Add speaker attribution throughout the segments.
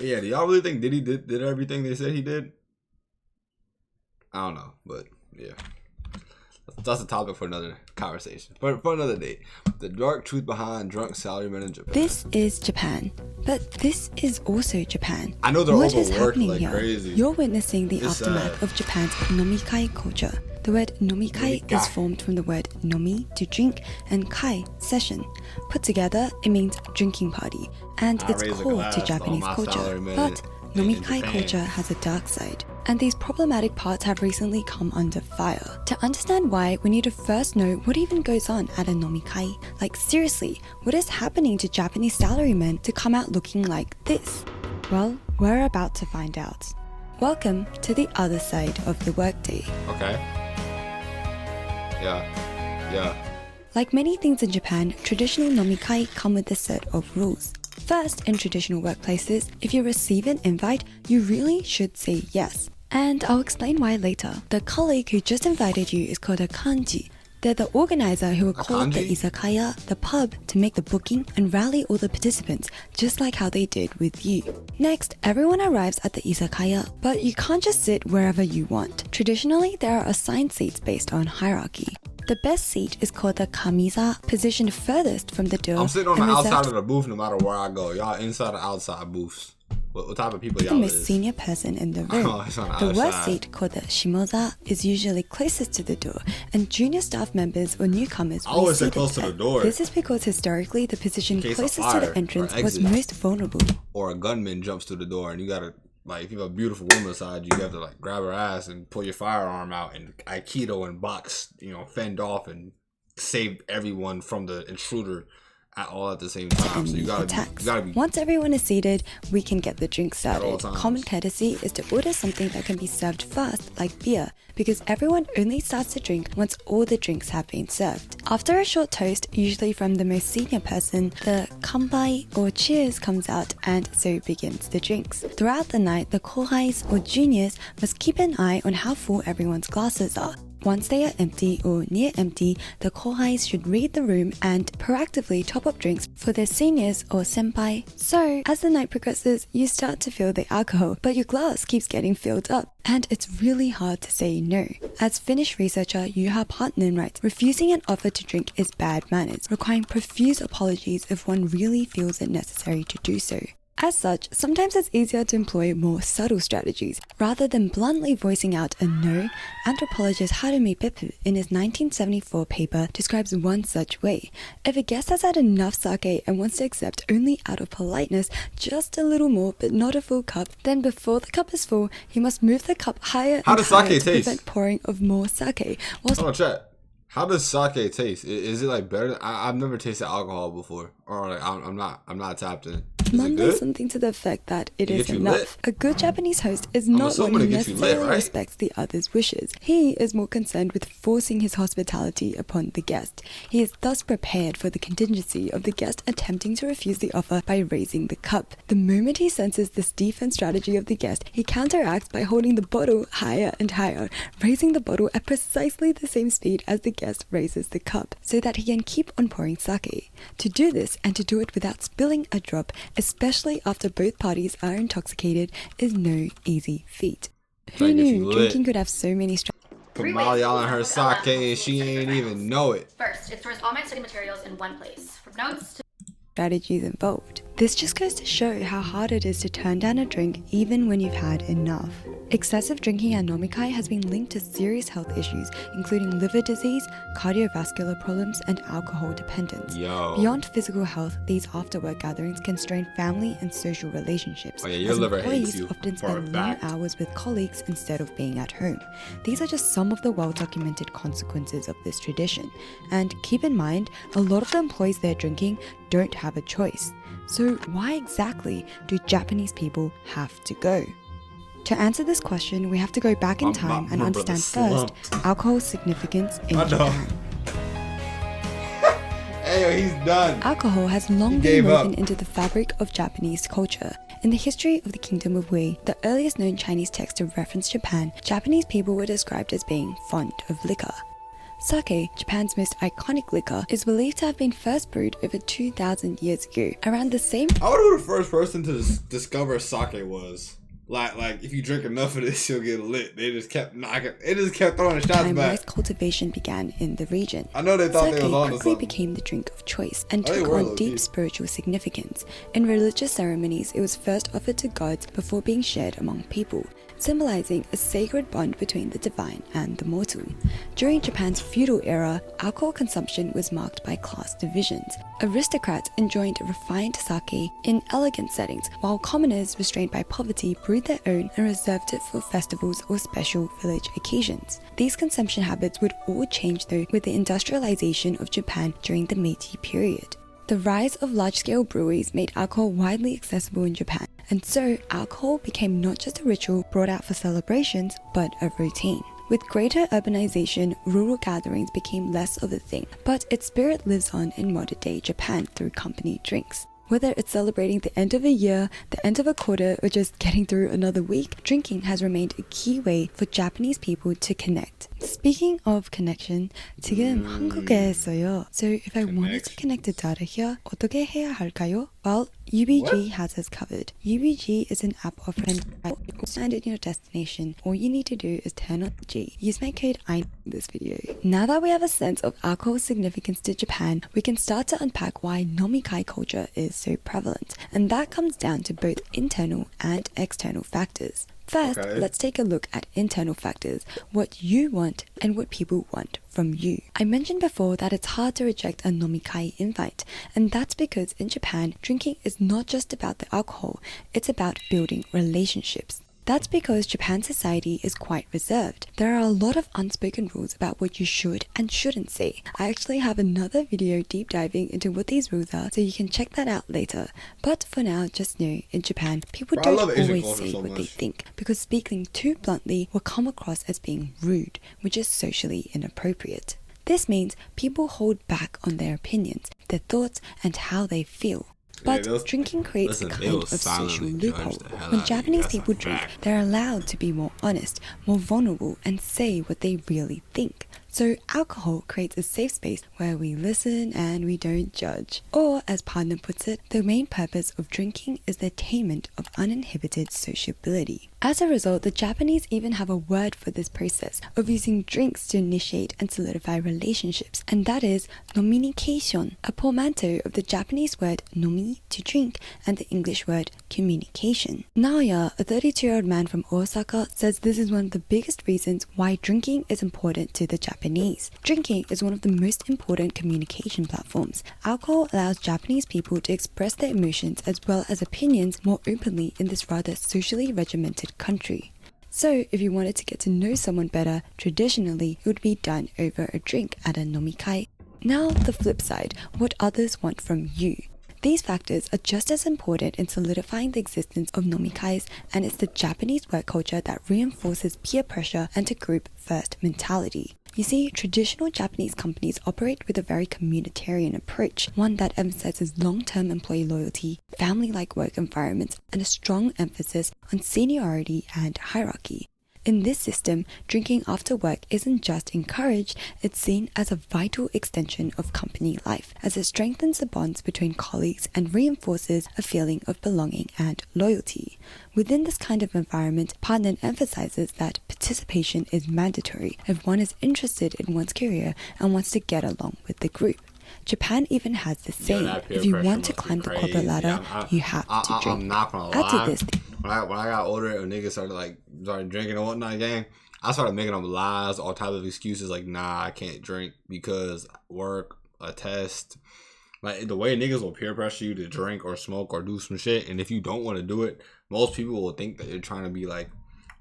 Speaker 1: But yeah, do y'all really think Diddy did everything they said he did? I don't know, but yeah. That's a topic for another conversation. For another day. The dark truth behind drunk salarymen in Japan.
Speaker 2: This is Japan, but this is also Japan.
Speaker 1: I know they're
Speaker 2: what is
Speaker 1: overworked
Speaker 2: happening
Speaker 1: like
Speaker 2: here?
Speaker 1: crazy.
Speaker 2: You're witnessing the
Speaker 1: It's
Speaker 2: aftermath of Japan's nomikai culture. The word nomikai is formed from the word nomi, to drink, and kai, session. Put together, it means drinking party, and it's core to Japanese culture. But nomikai culture has a dark side, and these problematic parts have recently come under fire. To understand why, we need to first know what even goes on at a nomikai. Like seriously, what is happening to Japanese salarymen to come out looking like this? Well, we're about to find out. Welcome to the other side of the workday.
Speaker 1: Okay. Yeah.
Speaker 2: Like many things in Japan, traditional nomikai come with a set of rules. First, in traditional workplaces, if you receive an invite, you really should say yes. And I'll explain why later. The colleague who just invited you is called a kanji. They're the organizer who will call up the izakaya, the pub, to make the booking and rally all the participants, just like how they did with you. Next, everyone arrives at the izakaya, but you can't just sit wherever you want. Traditionally, there are assigned seats based on hierarchy. The best seat is called the kamiza, positioned furthest from the door.
Speaker 1: I'm sitting on the outside of the booth no matter where I go. Y'all inside or outside booths? What type of people y'all
Speaker 2: the
Speaker 1: is?
Speaker 2: most senior person in the room. The worst seat, called the shimoza, is usually closest to the door, and junior staff members or newcomers will
Speaker 1: always
Speaker 2: sit
Speaker 1: sit close to the door.
Speaker 2: This is because historically the position closest to the entrance was most vulnerable.
Speaker 1: Or a gunman jumps through the door and you gotta, like, if you have a beautiful woman beside you, you have to like grab her ass and pull your firearm out and aikido and box, fend off and save everyone from the intruder at the same time. So you gotta be.
Speaker 2: Once everyone is seated, we can get the drink started. Common courtesy is to order something that can be served fast, like beer, because everyone only starts to drink once all the drinks have been served. After a short toast, usually from the most senior person, the kanpai or cheers comes out, and so begins the drinks. Throughout the night, the kohais or juniors must keep an eye on how full everyone's glasses are. Once they are empty or near empty, the kohais should read the room and proactively top up drinks for their seniors or senpai. So, as the night progresses, you start to feel the alcohol, but your glass keeps getting filled up. And it's really hard to say no. As Finnish researcher Juha Partinen writes, refusing an offer to drink is bad manners, requiring profuse apologies if one really feels it necessary to do so. As such, sometimes it's easier to employ more subtle strategies. Rather than bluntly voicing out a no, anthropologist Harumi Beppu in his 1974 paper describes one such way. If a guest has had enough sake and wants to accept only out of politeness just a little more but not a full cup, then before the cup is full, he must move the cup higher and higher to prevent pouring of more sake.
Speaker 1: Chat. How does sake taste? Is it like better? I've never tasted alcohol before, or like I'm not tapped in.
Speaker 2: Monday something to the effect that it is enough. A good Japanese host is not one who necessarily respects the other's wishes. He is more concerned with forcing his hospitality upon the guest. He is thus prepared for the contingency of the guest attempting to refuse the offer by raising the cup. The moment he senses this defense strategy of the guest, he counteracts by holding the bottle higher and higher, raising the bottle at precisely the same speed as the guest raises the cup, so that he can keep on pouring sake. To do this, and to do it without spilling a drop, especially after both parties are intoxicated, is no easy feat. Who knew drinking could have so many
Speaker 1: Put Molly all in her sake and she ain't even know it.
Speaker 3: First, it stores all my study materials in one place. From notes to
Speaker 2: strategies involved. This just goes to show how hard it is to turn down a drink even when you've had enough. Excessive drinking at nomikai has been linked to serious health issues, including liver disease, cardiovascular problems, and alcohol dependence. Beyond physical health, these after-work gatherings can strain family and social relationships.
Speaker 1: Your liver hates you.
Speaker 2: Often spend long hours with colleagues instead of being at home. These are just some of the well-documented consequences of this tradition. And keep in mind, a lot of the employees there drinking don't have a choice. So why exactly do Japanese people have to go? To answer this question, we have to go back in time and understand first alcohol's significance in Japan.
Speaker 1: Hey, he's done.
Speaker 2: Alcohol has long been woven into the fabric of Japanese culture. In the history of the Kingdom of Wei, the earliest known Chinese text to reference Japan, Japanese people were described as being fond of liquor. Sake, Japan's most iconic liquor, is believed to have been first brewed over 2,000 years ago, around the same.
Speaker 1: I wonder who the first person to discover sake was. Like if you drink enough of this, you'll get lit. They just kept knocking. It just kept throwing shots back.
Speaker 2: Rice cultivation began in the region.
Speaker 1: I know they thought
Speaker 2: Sake
Speaker 1: they was on to
Speaker 2: quickly
Speaker 1: something.
Speaker 2: became the drink of choice and took on deep spiritual significance. In religious ceremonies, it was first offered to gods before being shared among people, symbolizing a sacred bond between the divine and the mortal. During Japan's feudal era, alcohol consumption was marked by class divisions. Aristocrats enjoyed refined sake in elegant settings, while commoners restrained by poverty brewed their own and reserved it for festivals or special village occasions. These consumption habits would all change though with the industrialization of Japan during the Meiji period. The rise of large-scale breweries made alcohol widely accessible in Japan, and so alcohol became not just a ritual brought out for celebrations, but a routine. With greater urbanization, rural gatherings became less of a thing, but its spirit lives on in modern-day Japan through company drinks. Whether it's celebrating the end of a year, the end of a quarter, or just getting through another week, drinking has remained a key way for Japanese people to connect. Speaking of connection, 지금 한국에 있어요. So if I wanted to connect to data here, 어떻게 해야 할까요? Well, UBG has us covered. UBG is an app offering stand in your destination. All you need to do is turn on G. Use my code I in this video. Now that we have a sense of alcohol's significance to Japan, we can start to unpack why nomikai culture is so prevalent, and that comes down to both internal and external factors. First, let's take a look at internal factors, what you want and what people want from you. I mentioned before that it's hard to reject a nomikai invite, and that's because in Japan, drinking is not just about the alcohol, it's about building relationships. That's because Japan's society is quite reserved. There are a lot of unspoken rules about what you should and shouldn't say. I actually have another video deep diving into what these rules are, so you can check that out later. But for now, just know, in Japan, people don't always say what they think, because speaking too bluntly will come across as being rude, which is socially inappropriate. This means people hold back on their opinions, their thoughts, and how they feel. But drinking creates a kind of social loophole. When Japanese people drink, they're allowed to be more honest, more vulnerable, and say what they really think. So alcohol creates a safe space where we listen and we don't judge. Or, as Partner puts it, the main purpose of drinking is the attainment of uninhibited sociability. As a result, the Japanese even have a word for this process of using drinks to initiate and solidify relationships, and that is nominication, a portmanteau of the Japanese word nomi, to drink, and the English word communication. Naoya, a 32-year-old man from Osaka, says this is one of the biggest reasons why drinking is important to the Japanese. Drinking is one of the most important communication platforms. Alcohol allows Japanese people to express their emotions as well as opinions more openly in this rather socially regimented country. So, if you wanted to get to know someone better, traditionally it would be done over a drink at a nomikai. Now, the flip side, what others want from you. These factors are just as important in solidifying the existence of nomikais, and it's the Japanese work culture that reinforces peer pressure and a group-first mentality. You see, traditional Japanese companies operate with a very communitarian approach, one that emphasizes long-term employee loyalty, family-like work environments, and a strong emphasis on seniority and hierarchy. In this system, drinking after work isn't just encouraged, it's seen as a vital extension of company life, as it strengthens the bonds between colleagues and reinforces a feeling of belonging and loyalty. Within this kind of environment, Partner emphasizes that participation is mandatory if one is interested in one's career and wants to get along with the group. Japan even has the saying, if you want to climb the corporate ladder, you have to drink.
Speaker 1: I'm not gonna lie.
Speaker 2: Add to this,
Speaker 1: When I got older and niggas started drinking and whatnot, gang, I started making up lies, all types of excuses like, nah, I can't drink because work, a test. Like, the way niggas will peer pressure you to drink or smoke or do some shit, and if you don't want to do it, most people will think that you're trying to be like,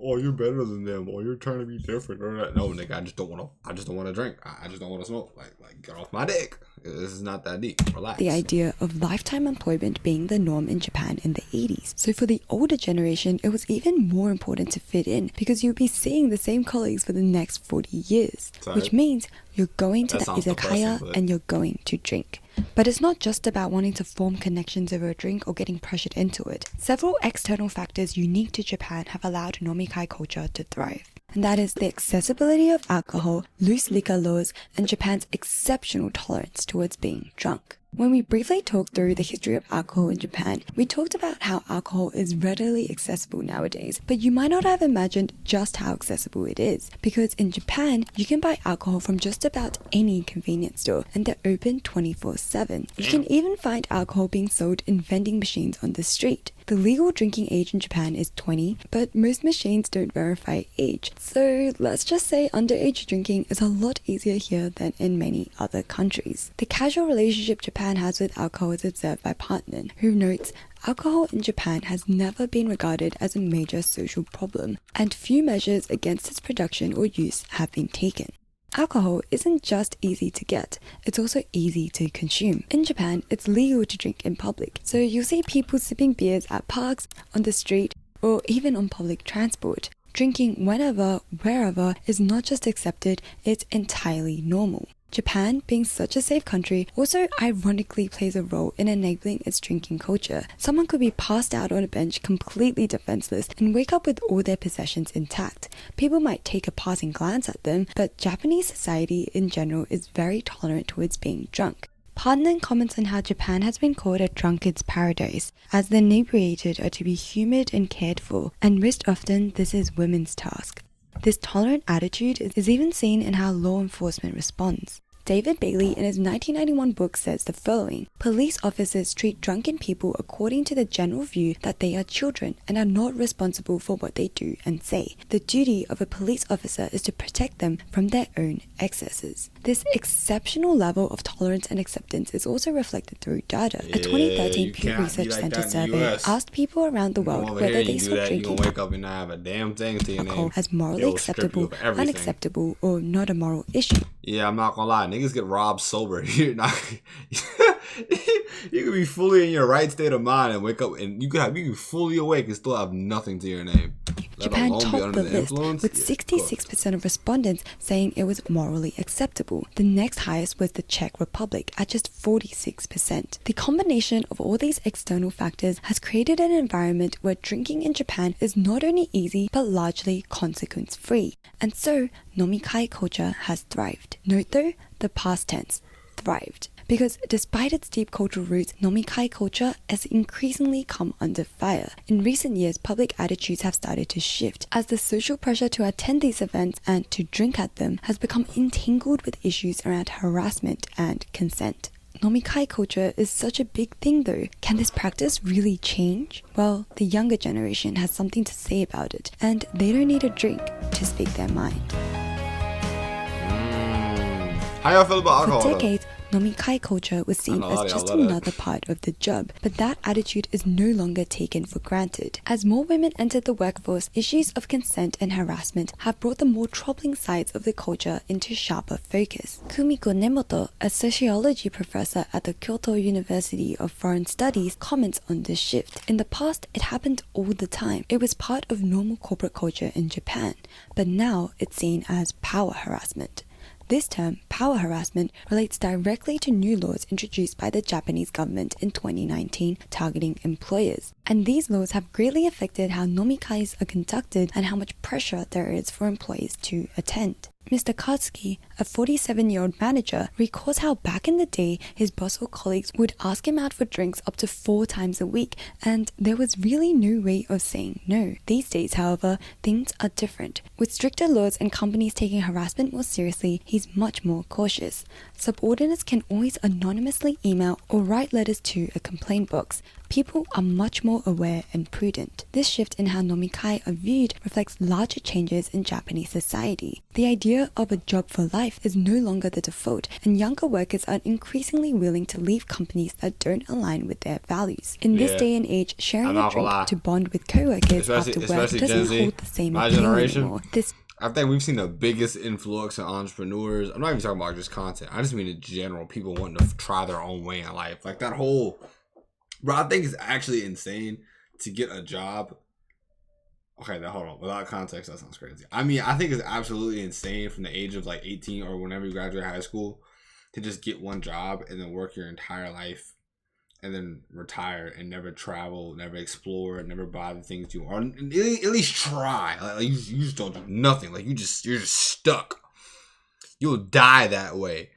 Speaker 1: oh, you're better than them, or you're trying to be different, or that. No, nigga, I just don't want to drink. I just don't want to smoke. Like, get off my dick. This is not that deep. Relax.
Speaker 2: The idea of lifetime employment being the norm in Japan in the 80s. So for the older generation, it was even more important to fit in because you'd be seeing the same colleagues for the next 40 years. Which means you're going to the izakaya and you're going to drink. But it's not just about wanting to form connections over a drink or getting pressured into it. Several external factors unique to Japan have allowed nomikai culture to thrive. And that is the accessibility of alcohol, loose liquor laws, and Japan's exceptional tolerance towards being drunk. When we briefly talked through the history of alcohol in Japan, we talked about how alcohol is readily accessible nowadays, but you might not have imagined just how accessible it is, because in Japan, you can buy alcohol from just about any convenience store, and they're open 24/7. You can even find alcohol being sold in vending machines on the street. The legal drinking age in Japan is 20, but most machines don't verify age. So let's just say underage drinking is a lot easier here than in many other countries. The casual relationship Japan has with alcohol is observed by Partner, who notes alcohol in Japan has never been regarded as a major social problem, and few measures against its production or use have been taken. Alcohol isn't just easy to get, it's also easy to consume. In Japan, it's legal to drink in public, so you'll see people sipping beers at parks, on the street, or even on public transport. Drinking whenever, wherever is not just accepted, it's entirely normal. Japan, being such a safe country, also ironically plays a role in enabling its drinking culture. Someone could be passed out on a bench completely defenseless and wake up with all their possessions intact. People might take a passing glance at them, but Japanese society in general is very tolerant towards being drunk. Partner comments on how Japan has been called a drunkard's paradise, as the inebriated are to be humoured and cared for, and most often this is women's task. This tolerant attitude is even seen in how law enforcement responds. David Bailey in his 1991 book says the following: police officers treat drunken people according to the general view that they are children and are not responsible for what they do and say. The duty of a police officer is to protect them from their own excesses. This exceptional level of tolerance and acceptance is also reflected through data. A 2013 Pew Research Center survey asked people around the world whether they saw drinking
Speaker 1: wake up and not have a damn thing to your name
Speaker 2: as morally acceptable, unacceptable, or not a moral issue.
Speaker 1: Yeah, I'm not gonna lie, niggas get robbed sober. You're not. You could be fully in your right state of mind and wake up, and you could be fully awake and still have nothing to your name.
Speaker 2: Japan topped the list with 66% of respondents saying it was morally acceptable. The next highest was the Czech Republic at just 46%. The combination of all these external factors has created an environment where drinking in Japan is not only easy but largely consequence-free. And so, nomikai culture has thrived. Note though, the past tense, thrived. Because despite its deep cultural roots, nomikai culture has increasingly come under fire. In recent years, public attitudes have started to shift, as the social pressure to attend these events and to drink at them has become entangled with issues around harassment and consent. Nomikai culture is such a big thing though. Can this practice really change? Well, the younger generation has something to say about it, and they don't need a drink to speak their mind.
Speaker 1: How y'all feel about alcohol?
Speaker 2: For decades, nomikai culture was seen as just another part of the job, but that attitude is no longer taken for granted. As more women entered the workforce, issues of consent and harassment have brought the more troubling sides of the culture into sharper focus. Kumiko Nemoto, a sociology professor at the Kyoto University of Foreign Studies, comments on this shift. In the past, it happened all the time. It was part of normal corporate culture in Japan, but now it's seen as power harassment. This term, power harassment, relates directly to new laws introduced by the Japanese government in 2019 targeting employers. And these laws have greatly affected how nomikais are conducted and how much pressure there is for employees to attend. Mr. Katsuki, a 47-year-old manager, recalls how back in the day his boss or colleagues would ask him out for drinks up to 4 times a week, and there was really no way of saying no. These days, however, things are different. With stricter laws and companies taking harassment more seriously, he's much more cautious. Subordinates can always anonymously email or write letters to a complaint box. People are much more aware and prudent. This shift in how nomikai are viewed reflects larger changes in Japanese society. The idea of a job for life is no longer the default, and younger workers are increasingly willing to leave companies that don't align with their values. In this day and age, sharing a drink to bond with co-workers after work doesn't hold the same appeal anymore.
Speaker 1: I think we've seen the biggest influx in entrepreneurs. I'm not even talking about just content. I just mean in general, people wanting to try their own way in life. Like that whole... Bro, I think it's actually insane to get a job. Okay, now hold on. Without context, that sounds crazy. I mean, I think it's absolutely insane from the age of like 18 or whenever you graduate high school to just get one job and then work your entire life and then retire and never travel, never explore, never buy the things you want. At least try. Like you just don't do nothing. Like you're just stuck. You'll die that way.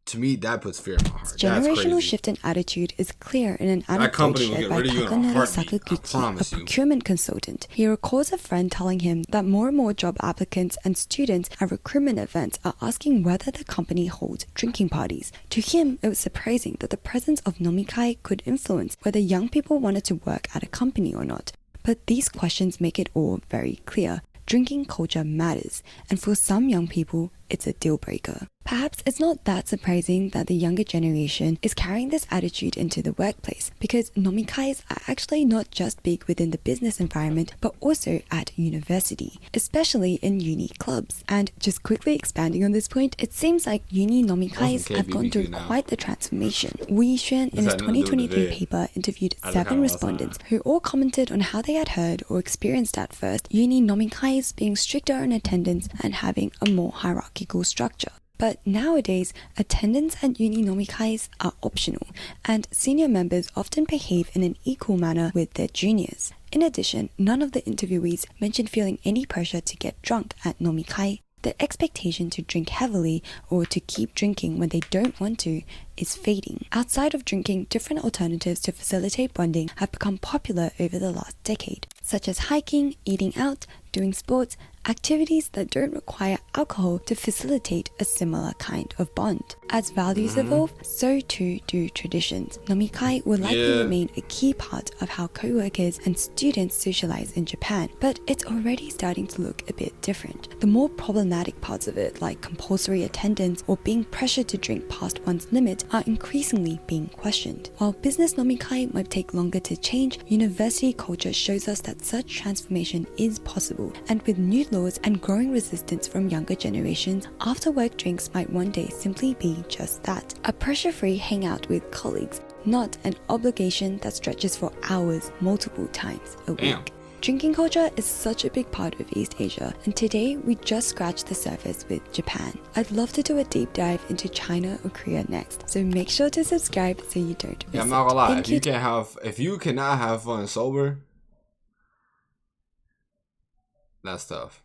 Speaker 1: To me, that puts fear in my heart.
Speaker 2: Generational shift in attitude is clear in an anecdote shared by Takanori Sakaguchi, a procurement consultant. He recalls a friend telling him that more and more job applicants and students at recruitment events are asking whether the company holds drinking parties. To him, it was surprising that the presence of nomikai could influence whether young people wanted to work at a company or not. But these questions make it all very clear. Drinking culture matters, and for some young people, it's a deal breaker. Perhaps it's not that surprising that the younger generation is carrying this attitude into the workplace, because nomikais are actually not just big within the business environment, but also at university, especially in uni clubs. And just quickly expanding on this point, it seems like uni nomikais have gone through quite the transformation. Wu Yixuan in his 2023 paper interviewed 7 respondents who all commented on how they had heard or experienced at first uni nomikais being stricter in attendance and having a more hierarchical structure. But nowadays, attendance at uni nomikais are optional, and senior members often behave in an equal manner with their juniors. In addition, none of the interviewees mentioned feeling any pressure to get drunk at nomikai. The expectation to drink heavily or to keep drinking when they don't want to is fading. Outside of drinking, different alternatives to facilitate bonding have become popular over the last decade, such as hiking, eating out, doing sports, activities that don't require alcohol to facilitate a similar kind of bond. As values evolve, so too do traditions. Nomikai will likely remain a key part of how co-workers and students socialize in Japan, but it's already starting to look a bit different. The more problematic parts of it, like compulsory attendance or being pressured to drink past one's limit, are increasingly being questioned. While business nomikai might take longer to change, university culture shows us that such transformation is possible, and with new laws and growing resistance from younger generations, after-work drinks might one day simply be just that, a pressure-free hangout with colleagues, not an obligation that stretches for hours multiple times a week. Drinking culture is such a big part of East Asia, and today we just scratched the surface with Japan. I'd love to do a deep dive into China or Korea next, so make sure to subscribe so you don't miss it.
Speaker 1: I'm not gonna lie, if you cannot have fun sober, that's tough.